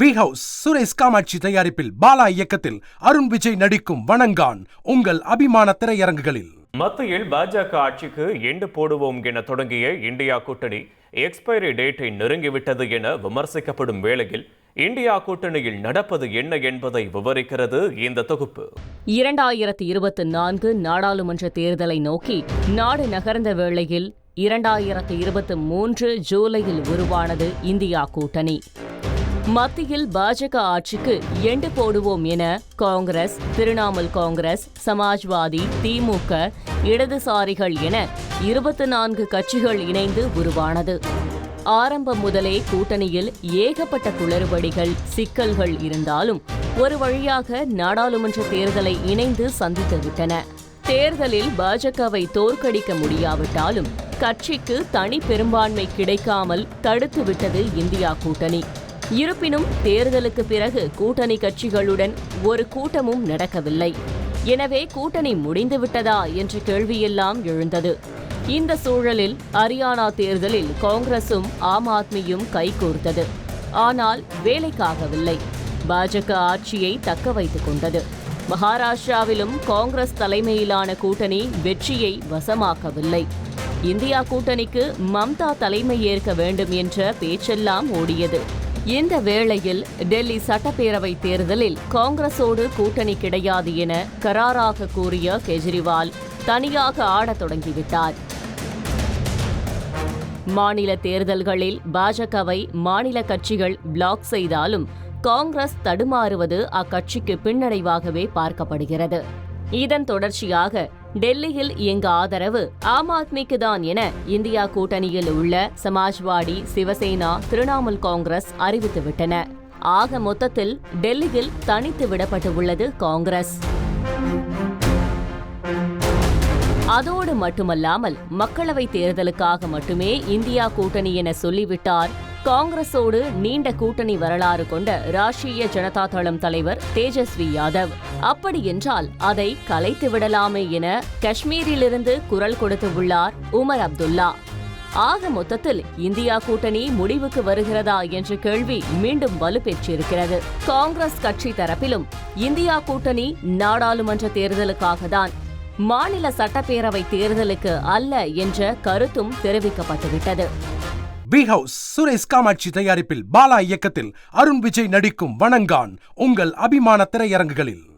We house Suresh Kamakshi தயாரிப்பில் பாலா இயக்கத்தில் அருண் விஜய் நடிக்கும் வணங்கான் உங்கள் அபிமான திரையரங்குகளில். மத்தியில் பாஜக ஆட்சிக்கு எண்டு போடுவோம் என தொடங்கிய இந்தியா கூட்டணி எக்ஸ்பைரி டேட்டை நெருங்கிவிட்டது என விமர்சிக்கப்படும் வேளையில் இந்தியா கூட்டணியில் நடப்பது என்ன என்பதை விவரிக்கிறது இந்த தொகுப்பு. 2024 நாடாளுமன்ற தேர்தலை நோக்கி நாடு நகர்ந்த வேளையில் 2023 ஜூலையில் உருவானது இந்தியா கூட்டணி. மத்தியில் பாஜக ஆட்சிக்கு எண்டு போடுவோம் என காங்கிரஸ், திரிணாமுல் காங்கிரஸ், சமாஜ்வாதி, திமுக, இடதுசாரிகள் என 24 கட்சிகள் இணைந்து உருவானது. ஆரம்பம் முதலே கூட்டணியில் ஏகப்பட்ட குளறுபடிகள், சிக்கல்கள் இருந்தாலும் ஒரு வழியாக நாடாளுமன்ற தேர்தலை இணைந்து சந்தித்துவிட்டன. தேர்தலில் பாஜகவை தோற்கடிக்க முடியாவிட்டாலும் கட்சிக்கு தனி பெரும்பான்மை கிடைக்காமல் தடுத்துவிட்டது இந்தியா கூட்டணி. இருப்பினும் தேர்தலுக்கு பிறகு கூட்டணி கட்சிகளுடன் ஒரு கூட்டமும் நடக்கவில்லை. எனவே கூட்டணி முடிந்துவிட்டதா என்ற கேள்வியெல்லாம் எழுந்தது. இந்த சூழலில் ஹரியானா தேர்தலில் காங்கிரசும் ஆம் ஆத்மியும் கைகோர்த்தது. ஆனால் வேலைக்காகவில்லை. பாஜக ஆட்சியை தக்க வைத்துக் கொண்டது. மகாராஷ்டிராவிலும் காங்கிரஸ் தலைமையிலான கூட்டணி வெற்றியை வசமாக்கவில்லை. இந்தியா கூட்டணிக்கு மம்தா தலைமை ஏற்க வேண்டும் என்ற பேச்செல்லாம் ஓடியது. இந்த வேளையில் டெல்லி சட்டப்பேரவை தேர்தலில் காங்கிரஸோடு கூட்டணி கிடையாது என கராராக கூறிய கெஜ்ரிவால் தனியாக ஆடத் தொடங்கிவிட்டார். மாநில தேர்தல்களில் பாஜகவை மாநில கட்சிகள் பிளாக் செய்தாலும் காங்கிரஸ் தடுமாறுவது அக்கட்சிக்கு பின்னடைவாகவே பார்க்கப்படுகிறது. இதன் தொடர்ச்சியாக டெல்லியில் எங்க ஆதரவு ஆம் ஆத்மிக்கு தான் என இந்தியா கூட்டணியில் உள்ள சமாஜ்வாடி, சிவசேனா, திரிணாமுல் காங்கிரஸ் அறிவித்துவிட்டன. ஆக மொத்தத்தில் டெல்லியில் தனித்து விடப்பட்டுள்ளது காங்கிரஸ். அதோடு மட்டுமல்லாமல் மக்களவை தேர்தலுக்காக மட்டுமே இந்தியா கூட்டணி என சொல்லிவிட்டார் காங்கிரஸோடு நீண்ட கூட்டணி வரலாறு கொண்ட ராஷ்டிரிய ஜனதா தளம் தலைவர் தேஜஸ்வி யாதவ். அப்படியென்றால் அதை கலைத்து விடலாமே என காஷ்மீரிலிருந்து குரல் கொடுத்து உள்ளார் உமர் அப்துல்லா. ஆக மொத்தத்தில் இந்தியா கூட்டணி முடிவுக்கு வருகிறதா என்ற கேள்வி மீண்டும் வலுப்பெற்றிருக்கிறது. காங்கிரஸ் கட்சி தரப்பிலும் இந்தியா கூட்டணி நாடாளுமன்ற தேர்தலுக்காக தான், மாநில சட்டப்பேரவை தேர்தலுக்கு அல்ல என்ற கருத்தும் தெரிவிக்கப்பட்டுவிட்டது. வி ஹவுஸ் சுரேஷ் காமாட்சி தயாரிப்பில் பாலா இயக்கத்தில் அருண் விஜய் நடிக்கும் வணங்கான் உங்கள் அபிமான திரையரங்குகளில்.